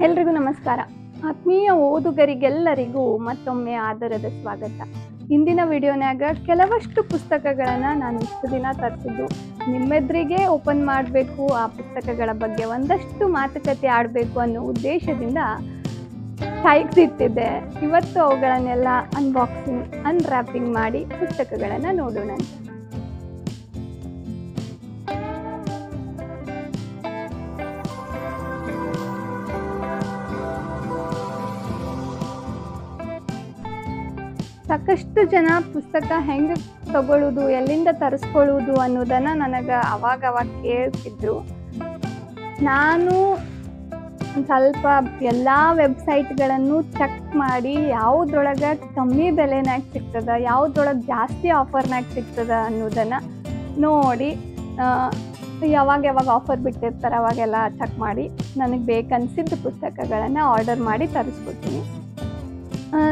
ಎಲ್ರಿಗೂ ನಮಸ್ಕಾರ. ಆತ್ಮೀಯ ಓದುಗರಿಗೆಲ್ಲರಿಗೂ ಮತ್ತೊಮ್ಮೆ ಆದರದ ಸ್ವಾಗತ. ಇಂದಿನ ವಿಡಿಯೋನ್ಯಾಗ ಕೆಲವಷ್ಟು ಪುಸ್ತಕಗಳನ್ನು ನಾನು ಇಷ್ಟು ದಿನ ತರಿಸಿದ್ದು ನಿಮ್ಮೆದುರಿಗೆ ಓಪನ್ ಮಾಡಬೇಕು, ಆ ಪುಸ್ತಕಗಳ ಬಗ್ಗೆ ಒಂದಷ್ಟು ಮಾತುಕತೆ ಆಡಬೇಕು ಅನ್ನೋ ಉದ್ದೇಶದಿಂದ ಕಾಯ್ದಿಟ್ಟಿದ್ದೆ. ಇವತ್ತು ಅವುಗಳನ್ನೆಲ್ಲ ಅನ್ಬಾಕ್ಸಿಂಗ್, ಅನ್ರ್ಯಾಪಿಂಗ್ ಮಾಡಿ ಪುಸ್ತಕಗಳನ್ನು ನೋಡೋಣ. ಸಾಕಷ್ಟು ಜನ ಪುಸ್ತಕ ಹೆಂಗೆ ತಗೊಳ್ಳೋದು, ಎಲ್ಲಿಂದ ತರಿಸ್ಕೊಳ್ಳೋದು ಅನ್ನೋದನ್ನು ನನಗೆ ಅವಾಗ ಕೇಳ್ತಿದ್ರು. ನಾನು ಸ್ವಲ್ಪ ಎಲ್ಲ ವೆಬ್ಸೈಟ್ಗಳನ್ನು ಚೆಕ್ ಮಾಡಿ ಯಾವುದ್ರೊಳಗೆ ಕಮ್ಮಿ ಬೆಲೆನಾಗ ಸಿಗ್ತದ, ಯಾವುದ್ರೊಳಗೆ ಜಾಸ್ತಿ ಆಫರ್ನಾಗ ಸಿಗ್ತದ ಅನ್ನೋದನ್ನು ನೋಡಿ, ಯಾವಾಗ ಆಫರ್ ಬಿಟ್ಟಿರ್ತಾರೆ ಅವಾಗೆಲ್ಲ ಚೆಕ್ ಮಾಡಿ ನನಗೆ ಬೇಕನ್ಸಿದ್ದ ಪುಸ್ತಕಗಳನ್ನು ಆರ್ಡರ್ ಮಾಡಿ ತರಿಸ್ಕೊಡ್ತೀನಿ.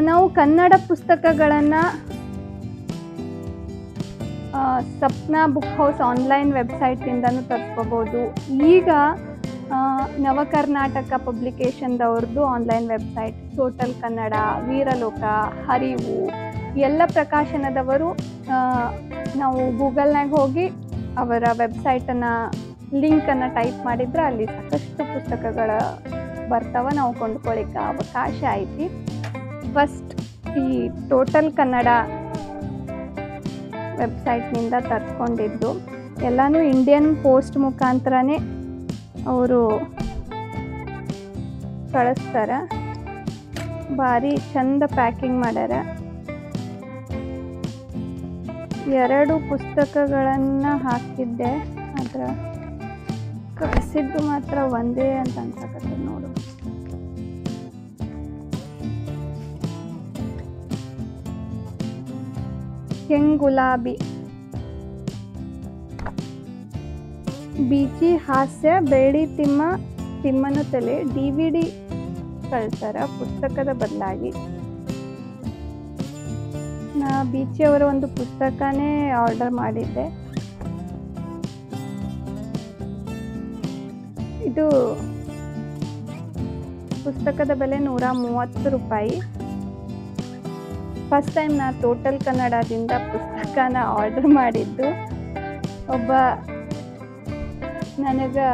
ನಾವು ಕನ್ನಡ ಪುಸ್ತಕಗಳನ್ನು ಸಪ್ನಾ ಬುಕ್ ಹೌಸ್ ಆನ್ಲೈನ್ ವೆಬ್ಸೈಟಿಂದನೂ ತರಿಸ್ಕೋಬೋದು. ಈಗ Navakarnataka ಪಬ್ಲಿಕೇಶನ್ದವ್ರದ್ದು online website, total Kannada, Veeraloka, ಹರಿವು, ಎಲ್ಲ ಪ್ರಕಾಶನದವರು ನಾವು ಗೂಗಲ್ನಾಗ ಹೋಗಿ ಅವರ ವೆಬ್ಸೈಟನ್ನು ಲಿಂಕನ್ನು ಟೈಪ್ ಮಾಡಿದ್ರೆ ಅಲ್ಲಿ ಸಾಕಷ್ಟು ಪುಸ್ತಕಗಳು ಬರ್ತಾವ, ನಾವು ಕೊಂಡ್ಕೊಳ್ಳಿಕ್ಕೆ ಅವಕಾಶ ಐತಿ. ಫಸ್ಟ್ ಈ ಟೋಟಲ್ ಕನ್ನಡ ವೆಬ್ಸೈಟ್ನಿಂದ ತರಿಸ್ಕೊಂಡಿದ್ದು ಎಲ್ಲನೂ ಇಂಡಿಯನ್ ಪೋಸ್ಟ್ ಮುಖಾಂತರನೇ ಅವರು ಕಳಿಸ್ತಾರೆ. ಭಾರಿ ಚಂದ ಪ್ಯಾಕಿಂಗ್ ಮಾಡ್ಯಾರ. 2 ಪುಸ್ತಕಗಳನ್ನು ಹಾಕಿದ್ದೆ, ಆದ್ರೆ ಕಳಿಸಿದ್ದು ಮಾತ್ರ ಒಂದೇ ಅಂತ ಅನ್ಸಕತ್ತದ ನೋಡು. ಕೆಂಗುಲಾಬಿ, ಬೀಚಿ ಹಾಸ್ಯ, ಬೆಳ್ಳಿ ತಿಮ್ಮನ ತಲೆ DVD ಕಳ್ಸಾರ ಪುಸ್ತಕದ ಬದಲಾಗಿ. ನಾ ಬೀಚಿ ಅವರ ಒಂದು ಪುಸ್ತಕನೇ ಆರ್ಡರ್ ಮಾಡಿದ್ದೆ. ಇದು ಪುಸ್ತಕದ ಬೆಲೆ 130 ರೂಪಾಯಿ. ಫಸ್ಟ್ ಟೈಮ್ ನಾ ಟೋಟಲ್ ಕನ್ನಡದಿಂದ ಪುಸ್ತಕನ ಆರ್ಡರ್ ಮಾಡಿದ್ದು. ಒಬ್ಬ ನನಗೆ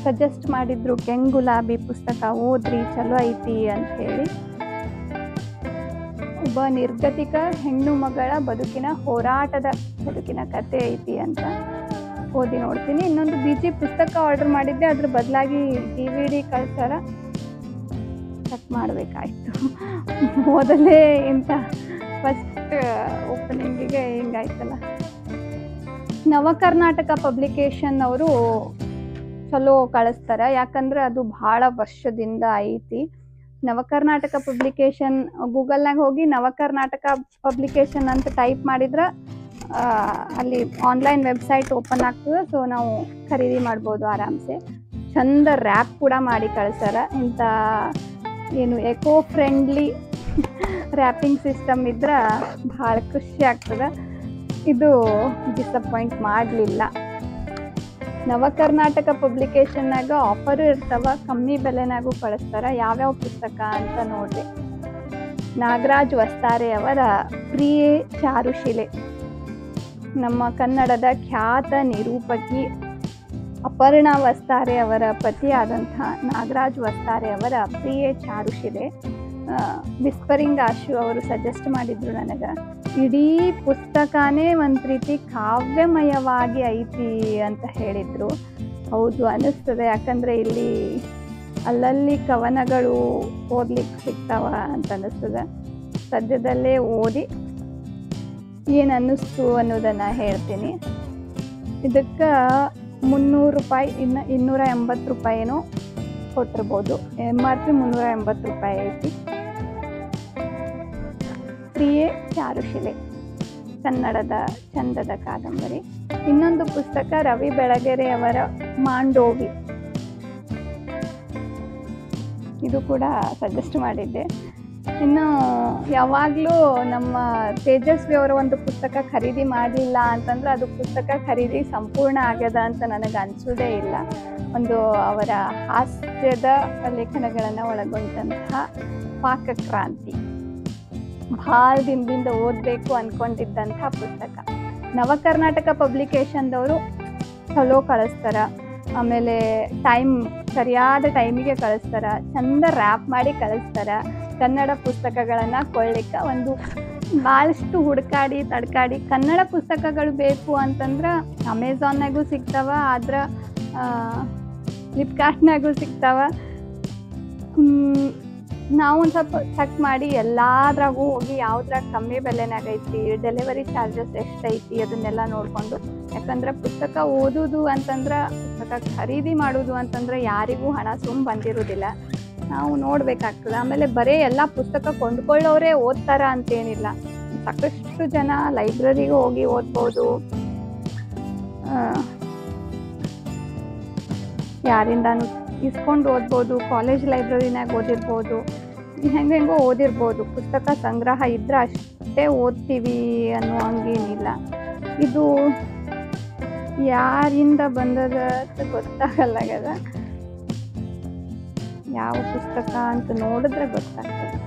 ಸಜೆಸ್ಟ್ ಮಾಡಿದ್ರು, ಕೆಂಗುಲಾಬಿ ಪುಸ್ತಕ ಓದ್ರಿ, ಚಲೋ ಐತಿ ಅಂತ ಹೇಳಿ. ಒಬ್ಬ ನಿರ್ಗತಿಕ ಹೆಣ್ಣು ಮಗಳ ಬದುಕಿನ ಕತೆ ಐತಿ ಅಂತ ಓದಿ ನೋಡ್ತೀನಿ. ಇನ್ನೊಂದು ಬೀಚಿ ಪುಸ್ತಕ ಆರ್ಡರ್ ಮಾಡಿದ್ದೆ, ಅದ್ರ ಬದಲಾಗಿ DVD ಕಳ್ಸಾರ. ಚೆಕ್ ಮಾಡಬೇಕಾಯ್ತು. ಮೊದಲೇ ಇಂಥ ಫಸ್ಟ್ ಓಪನಿಂಗಿಗೆ ಹಿಂಗಾಯ್ತಲ್ಲ. ನವಕರ್ನಾಟಕ ಪಬ್ಲಿಕೇಶನ್ ಅವರು ಚಲೋ ಕಳಿಸ್ತಾರೆ, ಯಾಕಂದ್ರೆ ಅದು ಭಾಳ ವರ್ಷದಿಂದ ಐತಿ. ನವಕರ್ನಾಟಕ ಪಬ್ಲಿಕೇಶನ್ ಗೂಗಲ್ನಾಗ ಹೋಗಿ ನವಕರ್ನಾಟಕ ಪಬ್ಲಿಕೇಶನ್ ಅಂತ ಟೈಪ್ ಮಾಡಿದ್ರೆ ಅಲ್ಲಿ ಆನ್ಲೈನ್ ವೆಬ್ಸೈಟ್ ಓಪನ್ ಆಗ್ತದೆ. ಸೊ ನಾವು ಖರೀದಿ ಮಾಡ್ಬೋದು ಆರಾಮ್ಸೆ. ಚಂದ ರ್ಯಾಪ್ ಕೂಡ ಮಾಡಿ ಕಳ್ಸಾರ. ಇಂಥ ಏನು ಎಕೋ ಫ್ರೆಂಡ್ಲಿ ರ್ಯಾಪಿಂಗ್ ಸಿಸ್ಟಮ್ ಇದ್ರೆ ಭಾಳ ಖುಷಿ ಆಗ್ತದೆ. ಇದು ಡಿಸಪಾಯಿಂಟ್ ಮಾಡಲಿಲ್ಲ. ನವಕರ್ನಾಟಕ ಪಬ್ಲಿಕೇಶನ್ನಾಗ ಆಫರ್ ಇರ್ತಾವ, ಕಮ್ಮಿ ಬೆಲೆನಾಗೂ ಕಳಿಸ್ತಾರೆ. ಯಾವ್ಯಾವ ಪುಸ್ತಕ ಅಂತ ನೋಡ್ರಿ. ನಾಗರಾಜ್ ವಸ್ತಾರೆ ಅವರ ಪ್ರಿಯೆ ಚಾರುಶಿಲೆ, ನಮ್ಮ ಕನ್ನಡದ ಖ್ಯಾತ ನಿರೂಪಕಿ ಅಪರ್ಣಾ ವಸ್ತಾರೆ ಅವರ ಪತಿಯಾದಂಥ ನಾಗರಾಜ್ ವಸ್ತಾರೆ ಅವರ ಪ್ರಿಯೆ ಚಾರುಶಿಲೆ. ವಿಸ್ಪರಿಂಗ್ ಆಶು ಅವರು ಸಜೆಸ್ಟ್ ಮಾಡಿದ್ರು ನನಗೆ. ಇಡೀ ಪುಸ್ತಕನೇ ಒಂದು ರೀತಿ ಕಾವ್ಯಮಯವಾಗಿ ಐತಿ ಅಂತ ಹೇಳಿದರು. ಹೌದು ಅನ್ನಿಸ್ತದೆ, ಯಾಕಂದರೆ ಇಲ್ಲಿ ಅಲ್ಲಲ್ಲಿ ಕವನಗಳು ಓದ್ಲಿಕ್ಕೆ ಸಿಗ್ತಾವ ಅಂತ ಅನ್ನಿಸ್ತದೆ. ಸದ್ಯದಲ್ಲೇ ಓದಿ ಏನು ಅನ್ನಿಸ್ತು ಅನ್ನೋದನ್ನು ಹೇಳ್ತೀನಿ. ಇದಕ್ಕೆ 300 ರೂಪಾಯಿ, ಇನ್ನು 280 ರೂಪಾಯಿನೂ ಕೊಟ್ಟಿರ್ಬೋದು. MRP 380 ರೂಪಾಯಿ ಐತಿ. ಪ್ರಿಯೆ ಚಾರುಶಿಲೆ ಕನ್ನಡದ ಚಂದದ ಕಾದಂಬರಿ. ಇನ್ನೊಂದು ಪುಸ್ತಕ ರವಿ ಬೆಳಗೆರೆ ಅವರ ಮಾಂಡೋವಿ, ಇದು ಕೂಡ ಸಜೆಸ್ಟ್ ಮಾಡಿದ್ದೆ. ಇನ್ನು ಯಾವಾಗಲೂ ನಮ್ಮ ತೇಜಸ್ವಿ ಅವರ ಒಂದು ಪುಸ್ತಕ ಖರೀದಿ ಮಾಡಲಿಲ್ಲ ಅಂತಂದ್ರೆ ಅದು ಪುಸ್ತಕ ಖರೀದಿ ಸಂಪೂರ್ಣ ಆಗ್ಯದ ಅಂತ ನನಗೆ ಅನಿಸೋದೇ ಇಲ್ಲ. ಒಂದು ಅವರ ಹಾಸ್ಯದ ಲೇಖನಗಳನ್ನು ಒಳಗೊಂಡಂತಹ ಪಾಕಕ್ರಾಂತಿ. ಭಾಳ ದಿನದಿಂದ ಓದಬೇಕು ಅನ್ಕೊಂಡಿದ್ದಂತಹ ಪುಸ್ತಕ. ನವಕರ್ನಾಟಕ ಪಬ್ಲಿಕೇಶನ್ದವರು ಚಲೋ ಕಳಿಸ್ತಾರ, ಆಮೇಲೆ ಸರಿಯಾದ ಟೈಮಿಗೆ ಕಳಿಸ್ತಾರ, ಚಂದ ರ್ಯಾಪ್ ಮಾಡಿ ಕಳಿಸ್ತಾರ. ಕನ್ನಡ ಪುಸ್ತಕಗಳನ್ನು ಕೊಳ್ಳಿಕ್ಕೆ ಒಂದು ಭಾಳಷ್ಟು ಹುಡುಕಾಡಿ ತಡ್ಕಾಡಿ ಕನ್ನಡ ಪುಸ್ತಕಗಳು ಬೇಕು ಅಂತಂದ್ರೆ ಅಮೆಝಾನ್ನಾಗೂ ಸಿಗ್ತಾವ, ಆದ್ರೆ ಫ್ಲಿಪ್ಕಾರ್ಟ್ನಾಗೂ ಸಿಗ್ತಾವ. ನಾವು ಒಂದು ಸ್ವಲ್ಪ ಚೆಕ್ ಮಾಡಿ ಎಲ್ಲಾದ್ರಾಗೂ ಹೋಗಿ ಯಾವ್ದ್ರಾಗ ಕಮ್ಮಿ ಬೆಲೆನಾಗ ಐತಿ, ಡೆಲಿವರಿ ಚಾರ್ಜಸ್ ಎಷ್ಟೈತಿ ಅದನ್ನೆಲ್ಲ ನೋಡಿಕೊಂಡು. ಯಾಕಂದ್ರೆ ಪುಸ್ತಕ ಓದೋದು ಅಂತಂದ್ರೆ, ಪುಸ್ತಕ ಖರೀದಿ ಮಾಡೋದು ಅಂತಂದ್ರೆ ಯಾರಿಗೂ ಹಣ ಬಂದಿರೋದಿಲ್ಲ, ನಾವು ನೋಡ್ಬೇಕಾಗ್ತದೆ. ಆಮೇಲೆ ಬರೀ ಎಲ್ಲ ಪುಸ್ತಕ ಕೊಂಡ್ಕೊಳ್ಳೋರೇ ಓದ್ತಾರ ಅಂತೇನಿಲ್ಲ, ಸಾಕಷ್ಟು ಜನ ಲೈಬ್ರರಿಗೆ ಹೋಗಿ ಓದ್ಬೋದು, ಯಾರಿಂದಾನು ಇಸ್ಕೊಂಡು ಓದ್ಬೋದು, ಕಾಲೇಜ್ ಲೈಬ್ರರಿನಾಗ ಓದಿರ್ಬೋದು, ಹೆಂಗೋ ಓದಿರ್ಬೋದು. ಪುಸ್ತಕ ಸಂಗ್ರಹ ಇದ್ರೆ ಅಷ್ಟೇ ಓದ್ತೀವಿ ಅನ್ನೋ ಹಂಗೇನಿಲ್ಲ. ಇದು ಯಾರಿಂದ ಬಂದದ ಗೊತ್ತಾಗಲ್ಲಾಗದ, ಯಾವ ಪುಸ್ತಕ ಅಂತ ನೋಡಿದ್ರೆ ಗೊತ್ತಾಗ್ತದೆ.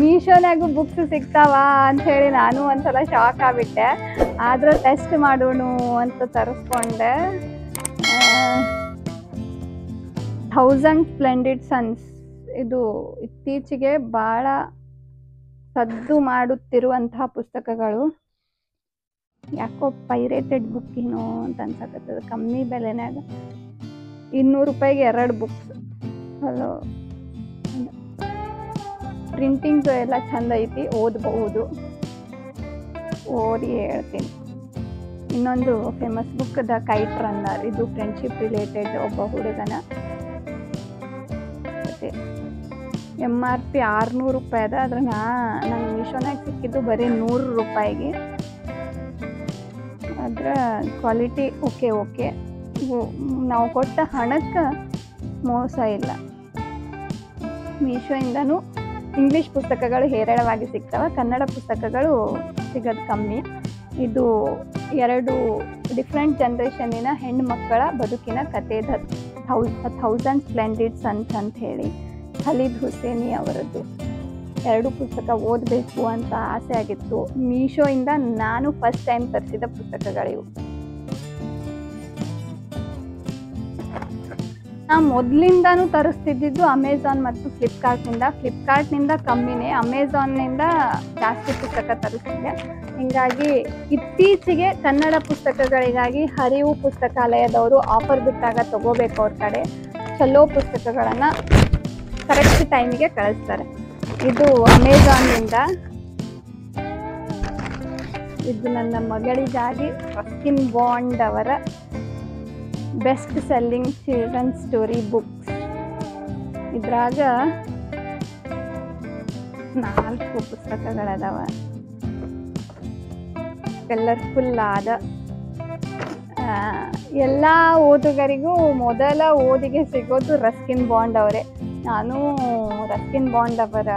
ಮೀಶೋನಾಗೂ ಬುಕ್ಸ್ ಸಿಗ್ತಾವ ಅಂತ ಹೇಳಿ ನಾನು ಒಂದ್ಸಲ ಶಾಕ್ ಆಗ್ಬಿಟ್ಟೆ. ಆದ್ರೆ ಟೆಸ್ಟ್ ಮಾಡೋಣ ಅಂತ ತರಿಸ್ಕೊಂಡೆ. 1000 ಸ್ಪ್ಲೆಂಡಿಡ್ ಸನ್ಸ್, ಇದು ಇತ್ತೀಚೆಗೆ ಭಾಳ ಸದ್ದು ಮಾಡುತ್ತಿರುವಂತಹ ಪುಸ್ತಕಗಳು. ಯಾಕೋ ಪೈರೇಟೆಡ್ ಬುಕ್ ಏನೋ ಅಂತ ಅನ್ಸಕತ್ತದ. ಕಮ್ಮಿ ಬೆಲೆನಾಗ 200 ರೂಪಾಯಿಗೆ 2 ಬುಕ್ಸ್. ಹಲೋ, ಪ್ರಿಂಟಿಂಗ್ ಎಲ್ಲ ಚಂದ ಐತಿ, ಓದಬಹುದು, ಓದಿ ಹೇಳ್ತೀನಿ. ಇನ್ನೊಂದು famous book the kite runner, ಇದು ಫ್ರೆಂಡ್ಶಿಪ್ ರಿಲೇಟೆಡ್. ಒಬ್ಬ ಹುಡುಗನ MRP 600 ರೂಪಾಯಿ ಅದ, ಆದ್ರೆ ನಂಗೆ ಮೀಶೋನಾಗ ಸಿಕ್ಕಿದ್ದು ಬರೀ 100 ರೂಪಾಯಿಗೆ. ಅದ್ರ ಕ್ವಾಲಿಟಿ ಓಕೆ, ನಾವು ಕೊಟ್ಟ ಹಣಕ್ಕೆ ಮೋಸ ಇಲ್ಲ. ಮೀಶೋಯಿಂದನೂ ಇಂಗ್ಲೀಷ್ ಪುಸ್ತಕಗಳು ಹೇರಳವಾಗಿ ಸಿಗ್ತವೆ, ಕನ್ನಡ ಪುಸ್ತಕಗಳು ಸಿಗೋದು ಕಮ್ಮಿ. ಇದು 2 ಡಿಫ್ರೆಂಟ್ ಜನ್ರೇಷನ್ನಿನ ಹೆಣ್ಮಕ್ಕಳ ಬದುಕಿನ ಕತೆ, 1000 ಸ್ಪ್ಲೆಂಡಿಡ್ ಸನ್ಸ್ ಅಂತ ಹೇಳಿ, ಖಲೀದ್ ಹುಸೇನಿ ಅವರದ್ದು. 2 ಪುಸ್ತಕ ಓದಬೇಕು ಅಂತ ಆಸೆ ಆಗಿತ್ತು. ಮೀಶೋಯಿಂದ ನಾನು ಫಸ್ಟ್ ಟೈಮ್ ತರಿಸಿದ ಪುಸ್ತಕಗಳಿವು. ನಾ ಮೊದಲಿಂದಾನು ತರಿಸ್ತಿದ್ದು ಅಮೆಝಾನ್ ಮತ್ತು ಫ್ಲಿಪ್ಕಾರ್ಟ್ನಿಂದ ಕಮ್ಮಿನೇ, ಅಮೆಝಾನ್ನಿಂದ ಜಾಸ್ತಿ ಪುಸ್ತಕ ತರಿಸ್ತಿದ್ದೆ. ಹೀಗಾಗಿ ಇತ್ತೀಚೆಗೆ ಕನ್ನಡ ಪುಸ್ತಕಗಳಿಗಾಗಿ ಹರಿವು ಪುಸ್ತಕಾಲಯದವರು ಆಫರ್ ಬಿಟ್ಟಾಗ ತಗೋಬೇಕು. ಅವ್ರ ಕಡೆ ಚಲೋ ಪುಸ್ತಕಗಳನ್ನು ಕರೆಕ್ಟ್ ಟೈಮಿಗೆ ಕಳಿಸ್ತಾರೆ. ಇದು ಅಮೆಝಾನ್ನಿಂದ. ಇದು ನನ್ನ ಮಗಳಿಗಾಗಿ ರಸ್ಕಿನ್ ಬಾಂಡ್ ಅವರ best selling children story books. ಇದ್ರಾಗ 4 ಪುಸ್ತಕಗಳದಾವ. ಕಲರ್ಫುಲ್ ಆದ ಎಲ್ಲ ಓದುಗರಿಗೂ ಮೊದಲ ಓದಿಗೆ ಸಿಗೋದು ರಸ್ಕಿನ್ ಬಾಂಡ್ ಅವರೇ. ನಾನು ರಸ್ಕಿನ್ ಬಾಂಡ್ ಅವರ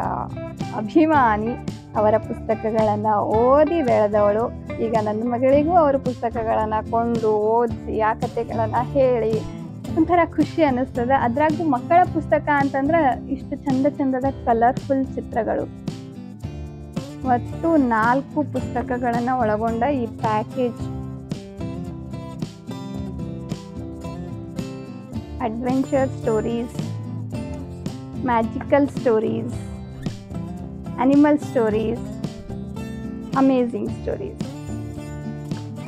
ಅಭಿಮಾನಿ. ಅವರ ಪುಸ್ತಕಗಳನ್ನು ಓದಿ ಬೆಳೆದವಳು. ಈಗ ನನ್ನ ಮಗಳಿಗೂ ಅವರ ಪುಸ್ತಕಗಳನ್ನು ಕೊಂಡು ಓದಿಸಿ ಆ ಕಥೆಗಳನ್ನು ಹೇಳಿ ಒಂಥರ ಖುಷಿ ಅನ್ನಿಸ್ತದೆ. ಅದ್ರಾಗೂ ಮಕ್ಕಳ ಪುಸ್ತಕ ಅಂತಂದ್ರೆ ಇಷ್ಟು ಚಂದದ ಕಲರ್ಫುಲ್ ಚಿತ್ರಗಳು. ಒಟ್ಟು 4 ಪುಸ್ತಕಗಳನ್ನು ಒಳಗೊಂಡ ಈ package. Adventure stories, magical stories, animal stories, amazing stories,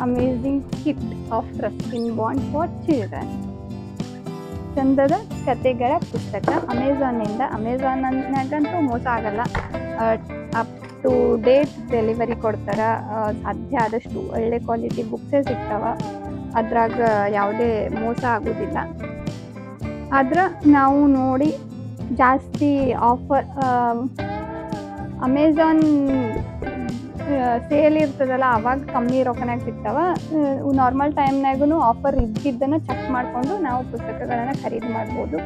amazing kit of Ruskin Bond for children. ಚಂದದ ಕತೆಗಳ ಪುಸ್ತಕ ಅಮೆಝಾನ್ನಂತೂ ಮೋಸ ಆಗಲ್ಲ. ಅಪ್ ಟು ಡೇಟ್ ಡೆಲಿವರಿ ಕೊಡ್ತಾರೆ. ಸಾಧ್ಯ ಆದಷ್ಟು ಒಳ್ಳೆ ಕ್ವಾಲಿಟಿ ಬುಕ್ಸೇ ಸಿಗ್ತಾವ. ಅದ್ರಾಗ ಯಾವುದೇ ಮೋಸ ಆಗೋದಿಲ್ಲ. ಆದ್ರೆ ನಾವು ನೋಡಿ ಜಾಸ್ತಿ ಆಫರ್ ಅಮೆಝಾನ್ ಸೇಲ್ ಇರ್ತದಲ್ಲ, ಅವಾಗ ಕಮ್ಮಿ ರೊಕ್ಕನಾಗ ಸಿಗ್ತಾವ. ನಾರ್ಮಲ್ ಟೈಮ್ನಾಗೂ ಆಫರ್ ಇದ್ದಿದ್ದನ್ನು ಚೆಕ್ ಮಾಡಿಕೊಂಡು ನಾವು ಪುಸ್ತಕಗಳನ್ನು ಖರೀದಿ ಮಾಡ್ಬೋದು.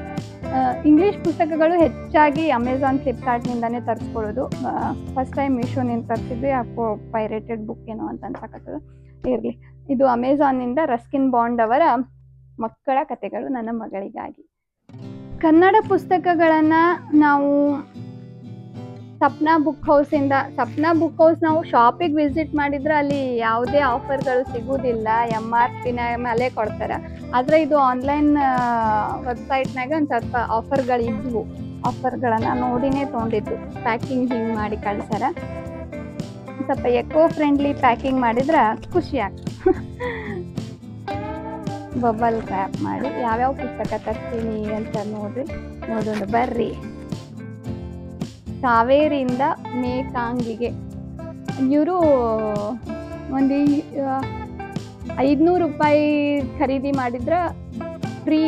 ಇಂಗ್ಲೀಷ್ ಪುಸ್ತಕಗಳು ಹೆಚ್ಚಾಗಿ ಅಮೆಝಾನ್ ಫ್ಲಿಪ್ಕಾರ್ಟ್ನಿಂದನೇ ತರಿಸ್ಕೊಳ್ಳೋದು. ಫಸ್ಟ್ ಟೈಮ್ ಮೀಶೋನಿಂದ ತರಿಸಿದ್ವಿ, ಯಾಕೋ ಪೈರೇಟೆಡ್ ಬುಕ್ ಏನೋ ಅಂತ ಅನ್ಸಕತ್ತದ. ಇರಲಿ, ಇದು ಅಮೆಝಾನ್ನಿಂದ ರಸ್ಕಿನ್ ಬಾಂಡ್ ಅವರ ಮಕ್ಕಳ ಕಥೆಗಳು ನನ್ನ ಮಗಳಿಗಾಗಿ. ಕನ್ನಡ ಪುಸ್ತಕಗಳನ್ನು ನಾವು ಸಪ್ನಾ ಬುಕ್ ಹೌಸ್ ನಾವು ಶಾಪಿಗೆ ವಿಸಿಟ್ ಮಾಡಿದ್ರೆ ಅಲ್ಲಿ ಯಾವುದೇ ಆಫರ್ಗಳು ಸಿಗೋದಿಲ್ಲ, MRP ಮೇಲೆ ಕೊಡ್ತಾರೆ. ಆದರೆ ಇದು ಆನ್ಲೈನ್ ವೆಬ್ಸೈಟ್ನಾಗ ಒಂದು ಸ್ವಲ್ಪ ಆಫರ್ಗಳಿದ್ವು, ಆಫರ್ಗಳನ್ನು ನೋಡಿನೇ ತೊಗೊಂಡಿದ್ದು. ಪ್ಯಾಕಿಂಗ್ ಹಿಂಗೆ ಮಾಡಿ ಕಳ್ಸಾರ, ಸ್ವಲ್ಪ ಎಕೋ ಫ್ರೆಂಡ್ಲಿ ಪ್ಯಾಕಿಂಗ್ ಮಾಡಿದ್ರೆ ಖುಷಿ ಆಗ್ತದೆ. ಬಬಲ್ ರ್ಯಾಪ್ ಮಾಡಿ ಯಾವ್ಯಾವ ಪುಸ್ತಕ ತರ್ತೀನಿ ಅಂತ ನೋಡೋಣ ಬರ್ರಿ. ಕಾವೇರಿಯಿಂದ ಮೇಕಾಂಗಿಗೆ ಇವರು ಒಂದು 500 ರೂಪಾಯಿ ಖರೀದಿ ಮಾಡಿದ್ರೆ ಫ್ರೀ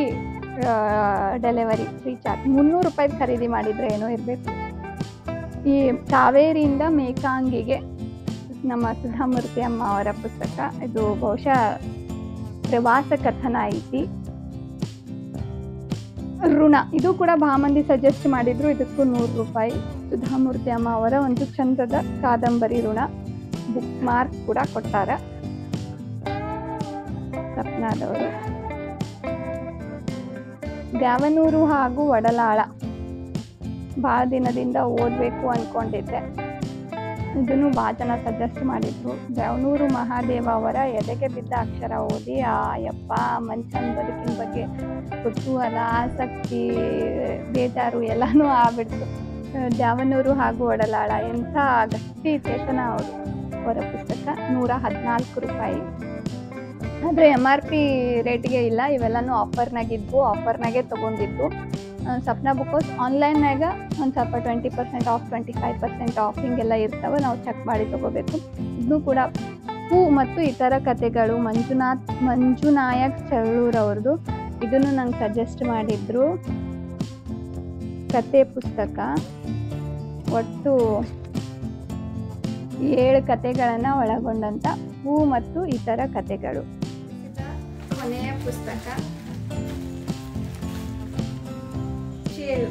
ಡೆಲಿವರಿ, ಫ್ರೀ ಚಾರ್ಜ್. 300 ರೂಪಾಯಿ ಖರೀದಿ ಮಾಡಿದರೆ ಏನೋ ಇರಬೇಕು. ಈ ಕಾವೇರಿಯಿಂದ ಮೇಕಾಂಗಿಗೆ ನಮ್ಮ ಸುಧಾಮೂರ್ತಿ ಅಮ್ಮ ಅವರ ಪುಸ್ತಕ. ಇದು ಬಹುಶಃ ಪ್ರವಾಸ ಕಥನ ಐತಿ. ಋಣ, ಇದು ಕೂಡ ಬಹಳ ಮಂದಿ ಸಜೆಸ್ಟ್ ಮಾಡಿದ್ರು, ಇದಕ್ಕೂ 100 ರೂಪಾಯಿ. ಸುಧಾಮೂರ್ತಿ ಅಮ್ಮ ಅವರ ಒಂದು ಚಂದದ ಕಾದಂಬರಿ ಋಣ. ಬುಕ್ ಮಾರ್ಕ್ ಕೂಡ ಕೊಟ್ಟಾರ ಸಪ್ನಾದವರು. ದ್ಯಾವನೂರು ಹಾಗೂ ಒಡಲಾಳ ಭಾಳ ದಿನದಿಂದ ಓದಬೇಕು ಅಂದ್ಕೊಂಡಿದ್ದೆ. ಇದನ್ನು ಭಾಳ ಜನ ಸಜೆಸ್ಟ್ ಮಾಡಿದ್ರು. ದ್ಯಾವನೂರು ಮಹಾದೇವ ಅವರ ಎದೆಗೆ ಬಿದ್ದ ಅಕ್ಷರ ಓದಿ ಯಪ್ಪ ಮನುಷ್ಯನ ಬದುಕಿನ ಬಗ್ಗೆ ಕುತೂಹಲ, ಆಸಕ್ತಿ, ಬೇಜಾರು ಎಲ್ಲನೂ ಆಗ್ಬಿಡ್ತು. ದ್ಯಾವನೂರು ಹಾಗೂ ಒಡಲಾಳ ಎಂಥ ಗಟ್ಟಿ ಚೇತನ ಅವರ ಪುಸ್ತಕ. 114 ರೂಪಾಯಿ. ಆದರೆ MRP ರೇಟಿಗೆ ಇಲ್ಲ, ಇವೆಲ್ಲನೂ ಆಫರ್ನಾಗಿದ್ವು, ಆಫರ್ನಾಗೆ ತೊಗೊಂಡಿದ್ದು. ಸಪ್ನಾ ಬುಕ್ ಹೌಸ್ ಆನ್ಲೈನ್ನಾಗ ಒಂದು ಸ್ವಲ್ಪ 20% ಆಫ್, 25% ಆಫ್ ಹಿಂಗೆಲ್ಲ ಇರ್ತಾವೆ, ನಾವು ಚೆಕ್ ಮಾಡಿ ತೊಗೋಬೇಕು. ಇದನ್ನು ಕೂಡ ಹೂ ಮತ್ತು ಇತರ ಕಥೆಗಳು, ಮಂಜು ನಾಯಕ್ ಚಳ್ಳೂರವ್ರದ್ದು. ಇದನ್ನು ನಂಗೆ ಸಜೆಸ್ಟ್ ಮಾಡಿದ್ರು. ಕತೆ ಪುಸ್ತಕ, ಒಟ್ಟು 7 ಕಥೆಗಳನ್ನು ಒಳಗೊಂಡಂಥ ಹೂ ಮತ್ತು ಇತರ ಕಥೆಗಳು. ಕೊನೆಯ ಪುಸ್ತಕ ಚೇಳು,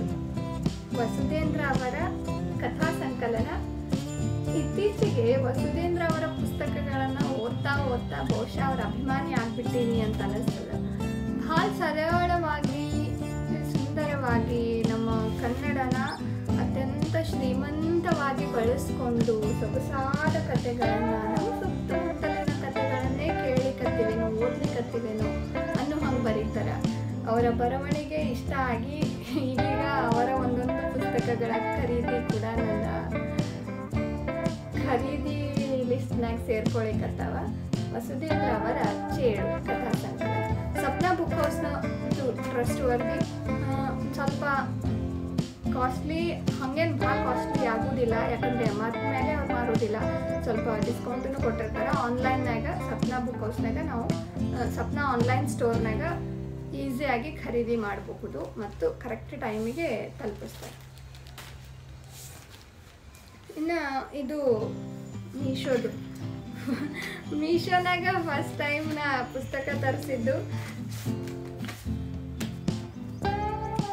ವಸುಧೇಂದ್ರ ಅವರ ಕಥಾ ಸಂಕಲನ. ಇತ್ತೀಚೆಗೆ ವಸುಧೇಂದ್ರ ಅವರ ಪುಸ್ತಕಗಳನ್ನು ಓದ್ತಾ ಬಹುಶಃ ಅವರ ಅಭಿಮಾನಿ ಆಗ್ಬಿಟ್ಟೀನಿ ಅಂತ ಅನಿಸ್ತದೆ. ಭಾಳ ಸರಳವಾಗಿ, ಸುಂದರವಾಗಿ ನಮ್ಮ ಕನ್ನಡನ ಅತ್ಯಂತ ಶ್ರೀಮಂತವಾಗಿ ಬಳಸ್ಕೊಂಡು ಸೊಗಸಾದ ಕಥೆಗಳನ್ನು, ನಾವು ಸುತ್ತಮುತ್ತಲಿನ ಕಥೆಗಳನ್ನೇ ಕೇಳಿಕತ್ತೀವೇನೋ, ಓದ್ಲಿಕ್ಕತ್ತೀವೇನೋ ಅನ್ನೋ ಹಂಗೆ ಬರೀತಾರೆ. ಅವರ ಬರವಣಿಗೆ ಇಷ್ಟ ಆಗಿ ಈಗೀಗ ಅವರ ಒಂದೊಂದು ಪುಸ್ತಕಗಳ ಖರೀದಿ ಕೂಡ ನನ್ನ ಖರೀದಿ ಲಿಸ್ಟ್ನಾಗ ಸೇರ್ಕೊಳಿಕತ್ತಾವ. ವಸುಧೇಂದ್ರ ಅವರ ಚೇಳು ಕಥಾ ಸಂಕಲನ. ಸಪ್ನಾ ಬುಕ್ ಹೌಸ್ನ ಟ್ರಸ್ಟ್ ವರ್ದಿ. ಸ್ವಲ್ಪ ಕಾಸ್ಟ್ಲಿ, ಹಾಗೇನು ಭಾಳ ಕಾಸ್ಟ್ಲಿ ಆಗೋದಿಲ್ಲ, ಯಾಕಂದರೆ MRP ಮೇಲೆ ಅವ್ರು ಮಾರೋದಿಲ್ಲ, ಸ್ವಲ್ಪ ಡಿಸ್ಕೌಂಟನ್ನು ಕೊಟ್ಟಿರ್ತಾರೆ. ಆನ್ಲೈನ್ನಾಗ ಸಪ್ನಾ ಬುಕ್ ಹೌಸ್ನಾಗ ನಾವು ಸಪ್ನಾ ಆನ್ಲೈನ್ ಸ್ಟೋರ್ನಾಗ ಈಸಿಯಾಗಿ ಖರೀದಿ ಮಾಡಬಹುದು ಮತ್ತು ಕರೆಕ್ಟ್ ಟೈಮಿಗೆ ತಲುಪಿಸ್ತಾರೆ. ಇನ್ನು ಇದು ಮೀಶೋದು. ಮೀಶೋನಾಗ ಫಸ್ಟ್ ಟೈಮ್ ನಾ ಪುಸ್ತಕ ತರಿಸಿದ್ದು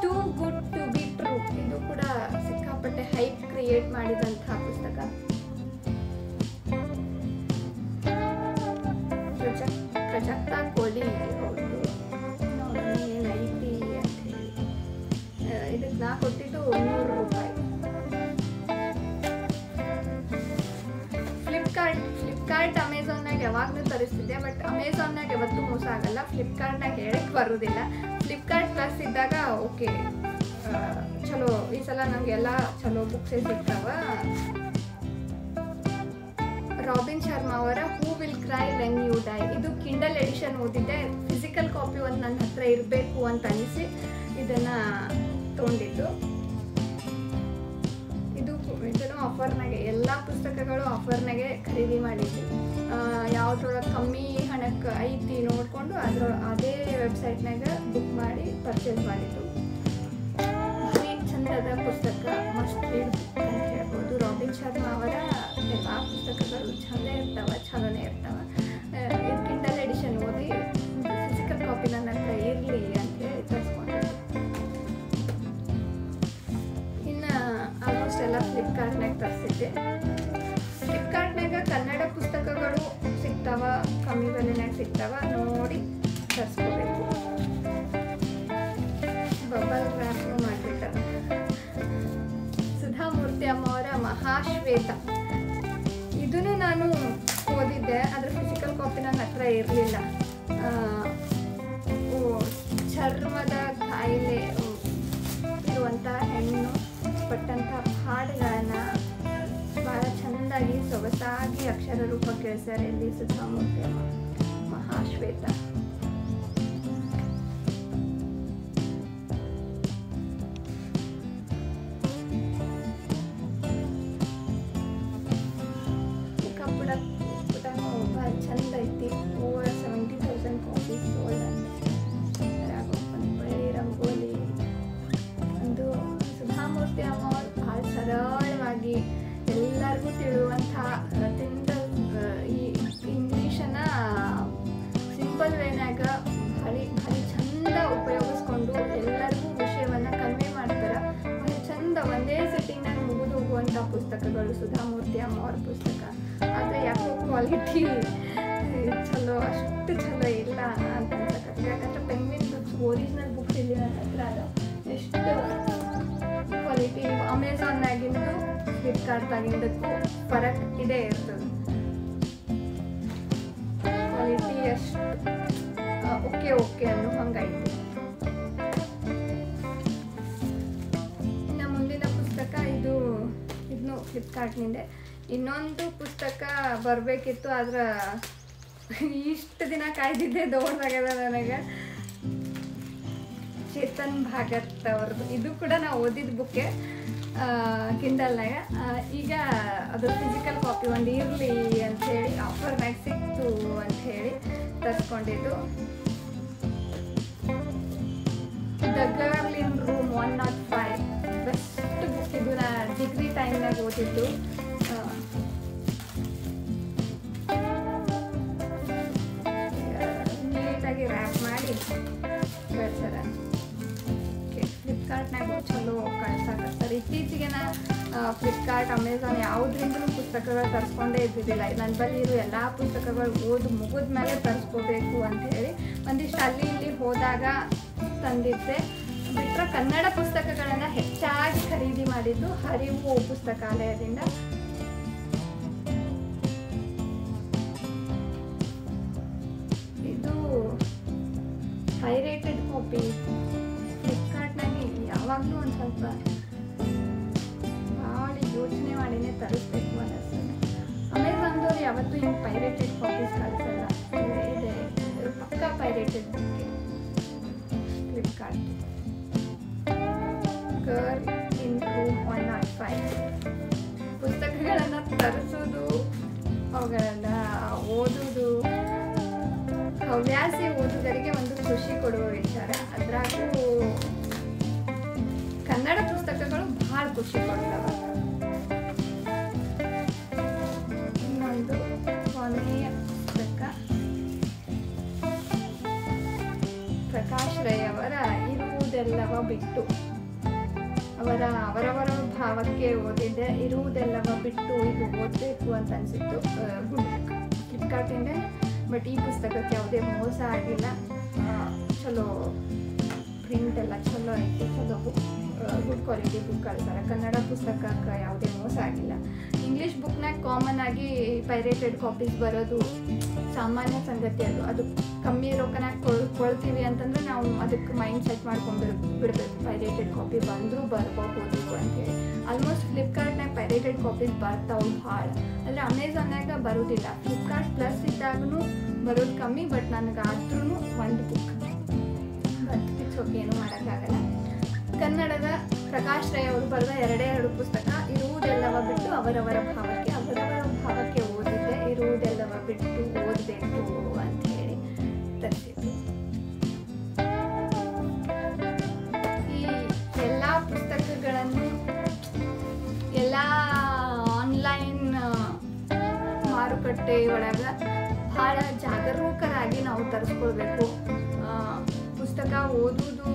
too good to be true. ಇದು ಕೂಡ ಸಿಕ್ಕಾಪಟ್ಟೆ ಹೈಪ್ ಕ್ರಿಯೇಟ್ ಮಾಡಿದಂಥ ಪುಸ್ತಕ. ಪ್ರಜಕ್ತಾ ಕೋಲಿ ಅವ್ರದ್ದು ಏನೈತಿ ಅಂತ ಹೇಳಿ. ಇದಕ್ಕೆ ನಾ ಕೊಟ್ಟಿದ್ದು 100 ರೂಪಾಯಿ. ಫ್ಲಿಪ್ಕಾರ್ಟ್ ಅಮೆಝಾನ್ನಾಗ ಯಾವಾಗಲೂ ತರಿಸ್ತಿದ್ದೆ, ಬಟ್ ಅಮೆಝಾನ್ನಾಗ ಯಾವತ್ತೂ ಮೋಸ ಆಗಲ್ಲ, ಫ್ಲಿಪ್ಕಾರ್ಟ್ನಾಗ ಹೇಳಕ್ಕೆ ಬರೋದಿಲ್ಲ. ಫ್ಲಿಪ್ಕಾರ್ಟ್ ಪ್ಲಸ್ ಇದ್ದಾಗ ಓಕೆ ಚಲೋ, ಈ ಸಲ ನಮಗೆಲ್ಲ ಚಲೋ ಬುಕ್ಸೇ ಸಿಗ್ತಾವ. ರಾಬಿನ್ ಶರ್ಮಾ ಅವರ who will cry when you die. ಇದು ಕಿಂಡಲ್ ಎಡಿಷನ್ ಓದಿದ್ದೆ, ಫಿಸಿಕಲ್ ಕಾಪಿ ಒಂದು ನನ್ನ ಹತ್ರ ಇರಬೇಕು ಅಂತ ಅನಿಸಿ ಇದನ್ನು ತೊಗೊಂಡಿದ್ದು. ಇದನ್ನು ಆಫರ್ನಾಗೆ, ಎಲ್ಲ ಪುಸ್ತಕಗಳು ಆಫರ್ನಾಗೆ ಖರೀದಿ ಮಾಡಿದ್ವಿ. ಯಾವುದ್ರೊಳಗೆ ಕಮ್ಮಿ ಹಣಕ್ಕೆ ಐತಿ ನೋಡಿಕೊಂಡು ಅದೇ ವೆಬ್ಸೈಟ್ನಾಗ ಬುಕ್ ಮಾಡಿ ಪರ್ಚೇಸ್ ಮಾಡಿದ್ದು. ಭಾರಿ ಚಂದದ ಪುಸ್ತಕ, ಮಸ್ಟ್ ರೀಡ್ ಅಂತ ಹೇಳ್ಬೋದು. ರಾಬಿನ್ ಶರ್ಮಾ ಅವರ ಎಲ್ಲ ಪುಸ್ತಕಗಳು ಚಲೋನೇ ಇರ್ತಾವೆ. ಇದು ಕಿಂಡಲ್ ಎಡಿಷನ್ ಓದಿ ಫಿಸಿಕಲ್ ಕಾಪಿ ನನ್ನ ಹತ್ರ ಇರಲಿ ಅಂತೇಳಿ ತರಿಸ್ಕೊಂಡಿದ್ದೆ. ಇನ್ನು ಆಲ್ಮೋಸ್ಟ್ ಎಲ್ಲ ಫ್ಲಿಪ್ಕಾರ್ಟ್ನಾಗ ತರಿಸಿದ್ದೆ. ಫ್ಲಿಪ್ಕಾರ್ಟ್ನಾಗ ಕನ್ನಡ ಪುಸ್ತಕಗಳು ಸಿಗ್ತಾವ ಕಮ್ಮಿ ಬೆಲೆನಾಗ ಮಹಾಶ್ವೇತ. ಇದನ್ನು ನಾನು ಓದಿದ್ದೆ, ಅದರ ಫಿಸಿಕಲ್ ಕಾಪಿ ನನ್ನ ಹತ್ರ ಇರಲಿಲ್ಲ. ಚರ್ಮದ ಕಾಯಿಲೆ ಇರುವಂಥ ಹೆಣ್ಣು ಪಟ್ಟಂಥ ಹಾಡುಗಳನ್ನು ಭಾಳ ಚೆಂದಾಗಿ ಸೊಗಸಾಗಿ ಅಕ್ಷರ ರೂಪಕ್ಕೆ ಇಳಿಸ್ಯಾರೆ ಇಲ್ಲಿ ಸುಧಾಮೂರ್ತಿ ಮಹಾಶ್ವೇತ. ಚಂದ ಐತಿ. Over 70,000 copies sold. ಬಳ್ಳಿ ರಂಗೋಲಿ ಒಂದು ಸುಧಾಮೂರ್ತಿ ಅಮ್ಮ ಅವರು ಭಾಳ ಸರಳವಾಗಿ ಎಲ್ಲರಿಗೂ ತಿಳುವಂಥ ಈ ಇಂಗ್ಲೀಷನ್ನು ಸಿಂಪಲ್ ವೇನಾಗ ಭಾರಿ ಚಂದ ಉಪಯೋಗಿಸ್ಕೊಂಡು ಎಲ್ಲರಿಗೂ ವಿಷಯವನ್ನು ಕನ್ವೆ ಮಾಡ್ತಾರೆ. ಭಾಳ ಚಂದ ಒಂದೇ ಸೆಟ್ಟಿಂಗ್ನಾಗ ಮುಗಿದು ಹೋಗುವಂಥ ಪುಸ್ತಕಗಳು ಸುಧಾಮೂರ್ತಿ ಅಮ್ಮ ಅವ್ರ ಪುಸ್ತಕ. ಆದರೆ ಯಾಕೋ ಕ್ವಾಲಿಟಿ ಚಲೋ ಅಷ್ಟು ಚಲೋ ಇಲ್ಲ ಅಂತ ಅನ್ಸಕ್ಕೆ. ಯಾಕಂದ್ರೆ ಪೆಂಗ್ವಿನ್ ಬುಕ್ಸ್ ಒರಿಜಿನಲ್ ಬುಕ್ಸ್ ಇಲ್ಲಿ ನನ್ನ ಹತ್ರ ಅದ. ಎಷ್ಟು ಕ್ವಾಲಿಟಿ ಅಮೆಝಾನ್ನಾಗಿಂದು ಫ್ಲಿಪ್ಕಾರ್ಟ್ದಾಗಿಂದಕ್ಕೂ ಫರಕ್ ಇದೇ ಇರ್ತದೆ. ಕ್ವಾಲಿಟಿ ಅಷ್ಟು ಓಕೆ ಅನ್ನೋ ಹಂಗೈತಿ. ಇನ್ನು ಮುಂದಿನ ಪುಸ್ತಕ ಇದನ್ನು ಫ್ಲಿಪ್ಕಾರ್ಟ್ನಿಂದ. ಇನ್ನೊಂದು ಪುಸ್ತಕ ಬರಬೇಕಿತ್ತು, ಆದ್ರೆ ಇಷ್ಟು ದಿನ ಕಾಯ್ದಿದ್ದೆ ದೊಡ್ಡದಾಗ್ಯದ ನನಗೆ. ಚೇತನ್ ಭಾಗತ್ ಅವ್ರದ್ದು. ಇದು ಕೂಡ ನಾವು ಓದಿದ ಬುಕ್ಕೆ ಕಿಂಡಲ್ನಾಗ. ಈಗ ಅದು ಫಿಸಿಕಲ್ ಕಾಪಿ ಒಂದು ಇರಲಿ ಅಂಥೇಳಿ ಆಫರ್ನಾಗ ಸಿಕ್ತು ಅಂಥೇಳಿ ತರಿಸ್ಕೊಂಡಿದ್ದು. The girl in room 105 best book. ಇದು ನಾ ಡಿಗ್ರಿ ಟೈಮ್ನಾಗ ಓದಿದ್ದು. ನೀಟಾಗಿ ರ್ಯಾಪ್ ಮಾಡಿ ಕಳ್ಸಾರ. ಫ್ಲಿಪ್ಕಾರ್ಟ್ನಾಗ ಚಲೋ ಕಳ್ಸಾಕತ್ತಾರೆ. ಇತ್ತೀಚೆಗೆ ನಾ ಫ್ಲಿಪ್ಕಾರ್ಟ್ ಅಮೆಝಾನ್ ಯಾವುದ್ರಿಂದಲೂ ಪುಸ್ತಕಗಳು ತರಿಸ್ಕೊಂಡೇ ಇದ್ದಿದ್ದಿಲ್ಲ. ನನ್ನ ಬಳಿ ಇರೋ ಎಲ್ಲ ಪುಸ್ತಕಗಳು ಮುಗಿದ ಮೇಲೆ ತರಿಸ್ಕೋಬೇಕು ಅಂಥೇಳಿ ಒಂದಿಷ್ಟು ಅಲ್ಲಿ ಇಲ್ಲಿ ಹೋದಾಗ ತಂದಿದ್ದೆ. ಬಿಟ್ಟರೆ ಕನ್ನಡ ಪುಸ್ತಕಗಳನ್ನು ಹೆಚ್ಚಾಗಿ ಖರೀದಿ ಮಾಡಿದ್ದು ಹರಿವು ಪುಸ್ತಕಾಲಯದಿಂದ. ಇದು ಪೈರೇಟೆಡ್ ಕಾಪಿ. ಫ್ಲಿಪ್ಕಾರ್ಟ್ನಾಗೆ ಯಾವಾಗಲೂ ಒಂದು ಸ್ವಲ್ಪ ಭಾಳ ಯೋಚನೆ ಮಾಡಿನೇ ತರಿಸ್ಬೇಕು ಅನ್ನಿಸ್ತದೆ. ಅಮೆಝಾನ್ದವ್ರು ಯಾವತ್ತೂ ಹಿಂಗೆ ಪೈರೇಟೆಡ್ ಕಾಪೀಸ್ ಕಳಿಸಲ್ಲ. ಇದೆ ಪಕ್ಕಾ pirated book. Flipkart girl in room 105 ಪುಸ್ತಕಗಳನ್ನು ತರಿಸೋದು, ಅವುಗಳನ್ನು ಓದೋದು ಹವ್ಯಾಸಿ ಓದುಗರಿಗೆ ಒಂದು ಖುಷಿ ಕೊಡುವ ವಿಚಾರ. ಅದ್ರಾಗೂ ಕನ್ನಡ ಪುಸ್ತಕಗಳು ಭಾಳ ಖುಷಿ ಕೊಡ್ತವೆ. ಇನ್ನೊಂದು ಕೊನೆಯ ಪುಸ್ತಕ ಪ್ರಕಾಶ್ ರೈ ಅವರ ಇರುವುದೆಲ್ಲವ ಬಿಟ್ಟು. ಅವರವರ ಭಾವಕ್ಕೆ ಓದಿದ್ದೆ. ಇರುವುದೆಲ್ಲವ ಬಿಟ್ಟು ಇದು ಓದಬೇಕು ಅಂತ ಅನಿಸಿತ್ತು. ಫ್ಲಿಪ್ಕಾರ್ಟಿಂದ. ಬಟ್ ಈ ಪುಸ್ತಕಕ್ಕೆ ಯಾವುದೇ ಮೋಸ ಆಗಿಲ್ಲ. ಚಲೋ ಪ್ರಿಂಟ್ ಎಲ್ಲ ಚಲೋ ಐತಿ. ಚಲೋ ಗುಡ್ ಕ್ವಾಲಿಟಿ ಬುಕ್ ಕಳ್ತಾರೆ. ಕನ್ನಡ ಪುಸ್ತಕಕ್ಕೆ ಯಾವುದೇ ಮೋಸ ಆಗಿಲ್ಲ. ಇಂಗ್ಲೀಷ್ ಬುಕ್ನಾಗ ಕಾಮನ್ ಆಗಿ ಪೈರೇಟೆಡ್ ಕಾಪೀಸ್ ಬರೋದು ಸಾಮಾನ್ಯ ಸಂಗತಿ. ಅದು ಕಮ್ಮಿ ರೊಕ್ಕನಾಗ ಕೊಳ್ತೀವಿ ಅಂತಂದ್ರೆ ನಾವು ಅದಕ್ಕೆ ಮೈಂಡ್ ಸೆಟ್ ಮಾಡ್ಕೊಂಡು ಬಿಡಬೇಕು. ಪೈರೇಟೆಡ್ ಕಾಪಿ ಬಂದರೂ ಬರ್ಬೋದು ಅಂತೇಳಿ. ಆಲ್ಮೋಸ್ಟ್ ಫ್ಲಿಪ್ಕಾರ್ಟ್ನಾಗ ಪೈರೇಟೆಡ್ ಕಾಪೀಸ್ ಬರ್ತಾವೆ ಭಾಳ. ಅಂದರೆ ಅಮೆಝಾನ್ನಾಗ ಬರೋದಿಲ್ಲ. ಫ್ಲಿಪ್ಕಾರ್ಟ್ ಪ್ಲಸ್ ಇದ್ದಾಗೂ ಬರೋದು ಕಮ್ಮಿ. ಬಟ್ ನನಗಾದ್ರೂ ಒಂದು ಬುಕ್ ಬರ್ತಿತ್ತು. ಏನೂ ಮಾಡೋಕ್ಕಾಗಲ್ಲ. ಕನ್ನಡದ ಪ್ರಕಾಶ್ ರೈ ಅವರು ಬರೆದ 2 ಪುಸ್ತಕ. ಇರುವುದೆಲ್ಲವ ಬಿಟ್ಟು ಅವರವರ ಭಾವಕ್ಕೆ ಓದಿದ್ದೆ. ಇರುವುದೆಲ್ಲವ ಬಿಟ್ಟು ಓದಬೇಕು ಅಂತ ಹೇಳಿ ತರಿಸಿದ್ದು. ಈ ಎಲ್ಲ ಪುಸ್ತಕಗಳನ್ನು ಎಲ್ಲ ಆನ್ಲೈನ್ ಮಾರುಕಟ್ಟೆ ಒಳಗೆ ಭಾಳ ಜಾಗರೂಕರಾಗಿ ನಾವು ತರಿಸ್ಕೊಳ್ಬೇಕು. ಪುಸ್ತಕ ಓದುವುದು,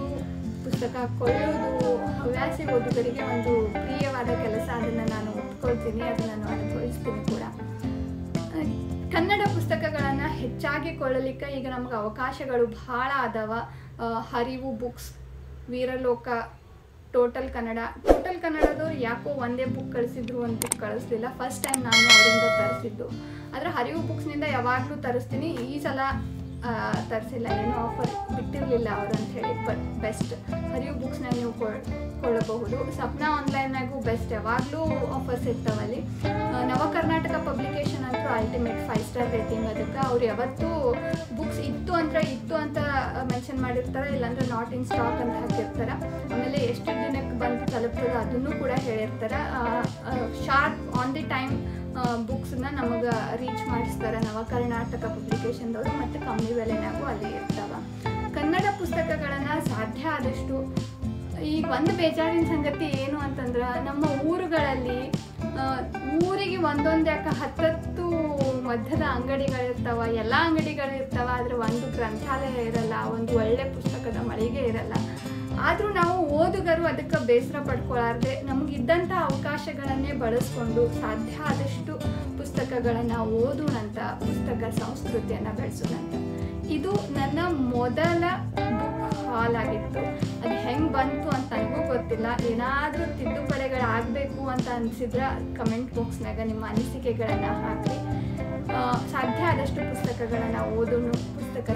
ಪುಸ್ತಕ ಕೊಳ್ಳುವುದು ಹವ್ಯಾಸಿ ಓದುಗರಿಗೆ ಒಂದು ಪ್ರಿಯವಾದ ಕೆಲಸ. ಅದನ್ನು ನಾನು ಒಪ್ಕೊಳ್ತೀನಿ, ಅದನ್ನು ನಾನು ಅನುಭವಿಸ್ತೀನಿ ಕೂಡ. ಕನ್ನಡ ಪುಸ್ತಕಗಳನ್ನು ಹೆಚ್ಚಾಗಿ ಕೊಳ್ಳಲಿಕ್ಕೆ ಈಗ ನಮ್ಗೆ ಅವಕಾಶಗಳು ಭಾಳ ಅದಾವ. ಹರಿವು ಬುಕ್ಸ್, ವೀರಲೋಕ ಟೋಟಲ್ ಕನ್ನಡದವ್ರು ಯಾಕೋ ಒಂದೇ ಬುಕ್ ಕಳಿಸಿದ್ರು ಅಂತ ಕಳಿಸ್ಲಿಲ್ಲ. ಫಸ್ಟ್ ಟೈಮ್ ನಾನು ಅವರಿಂದ ತರಿಸಿದ್ದು. ಆದರೆ ಹರಿವು ಬುಕ್ಸ್ನಿಂದ ಯಾವಾಗಲೂ ತರಿಸ್ತೀನಿ. ಈ ಸಲ ತರಿಸಿಲ್ಲ, ಏನೋ ಆಫರ್ ಬಿಟ್ಟಿರಲಿಲ್ಲ ಅವರು ಅಂತ ಹೇಳಿ. ಬಟ್ ಬೆಸ್ಟ್ ಹರಿವು ಬುಕ್ಸ್ನಾಗ ನೀವು ಕೊಳ್ಳಬಹುದು. ಸಪ್ನಾ ಆನ್ಲೈನ್ನಾಗೂ ಬೆಸ್ಟ್, ಯಾವಾಗಲೂ ಆಫರ್ಸ್ ಇರ್ತಾವಲ್ಲಿ. ನವ ಕರ್ನಾಟಕ ಪಬ್ಲಿಕೇಶನ್ ಅಂತೂ ಅಲ್ಟಿಮೇಟ್ 5 ಸ್ಟಾರ್ ರೇಟಿಂಗ್. ಅದಕ್ಕೆ ಅವ್ರು ಯಾವತ್ತೂ ಬುಕ್ಸ್ ಇತ್ತು ಅಂತ ಮೆನ್ಷನ್ ಮಾಡಿರ್ತಾರೆ, ಇಲ್ಲಾಂದ್ರೆ ನಾಟ್ ಇನ್ ಸ್ಟಾಕ್ ಅಂತ ಹಾಕಿರ್ತಾರೆ. ಆಮೇಲೆ ಎಷ್ಟು ದಿನಕ್ಕೆ ಬಂದು ತಲುಪ್ತದೆ ಅದನ್ನು ಕೂಡ ಹೇಳಿರ್ತಾರೆ. ಶಾರ್ಪ್ ಆನ್ ದಿ ಟೈಮ್ ಬುಕ್ಸ್ನ ನಮಗೆ ರೀಚ್ ಮಾಡಿಸ್ತಾರೆ ನವ ಕರ್ನಾಟಕ ಪಬ್ಲಿಕೇಶನ್ದವರು, ಮತ್ತು ಕಮ್ಮಿ ಬೆಲೆನಾಗೂ ಅಲ್ಲಿ ಇರ್ತಾವೆ. ಕನ್ನಡ ಪುಸ್ತಕಗಳನ್ನು ಸಾಧ್ಯ ಆದಷ್ಟು, ಈಗ ಒಂದು ಬೇಜಾರಿನ ಸಂಗತಿ ಏನು ಅಂತಂದ್ರೆ, ನಮ್ಮ ಊರುಗಳಲ್ಲಿ ಊರಿಗೆ ಒಂದೊಂದು ಯಾಕೆ 10 ಮಧ್ಯದ ಅಂಗಡಿಗಳಿರ್ತಾವ, ಎಲ್ಲ ಅಂಗಡಿಗಳಿರ್ತಾವ, ಆದರೆ ಒಂದು ಗ್ರಂಥಾಲಯ ಇರಲ್ಲ, ಒಂದು ಒಳ್ಳೆ ಪುಸ್ತಕದ ಮಳಿಗೆ ಇರಲ್ಲ. ಆದರೂ ನಾವು ಓದುಗರು ಅದಕ್ಕೆ ಬೇಸರ ಪಡ್ಕೊಳ್ಳಾರ್ದೆ ನಮಗಿದ್ದಂಥ ಅವಕಾಶಗಳನ್ನೇ ಬಳಸ್ಕೊಂಡು ಸಾಧ್ಯ ಆದಷ್ಟು ಪುಸ್ತಕಗಳನ್ನು ಓದೋಣಂತ, ಪುಸ್ತಕ ಸಂಸ್ಕೃತಿಯನ್ನು ಬೆಳೆಸೋಣಂತ. ಇದು ನನ್ನ ಮೊದಲ ಬುಕ್ ಹಾಲ್ ಆಗಿತ್ತು. ಅದು ಹೆಂಗೆ ಬಂತು ಅಂತ ನನಗೂ ಗೊತ್ತಿಲ್ಲ. ಏನಾದರೂ ತಿದ್ದುಪಡಿಗಳಾಗಬೇಕು ಅಂತ ಅನಿಸಿದ್ರೆ ಕಮೆಂಟ್ ಬಾಕ್ಸ್ನಾಗ ನಿಮ್ಮ ಅನಿಸಿಕೆಗಳನ್ನು ಹಾಕಿ. ಸಾಧ್ಯ ಆದಷ್ಟು ಪುಸ್ತಕಗಳನ್ನು ಓದೋಣ, ಪುಸ್ತಕ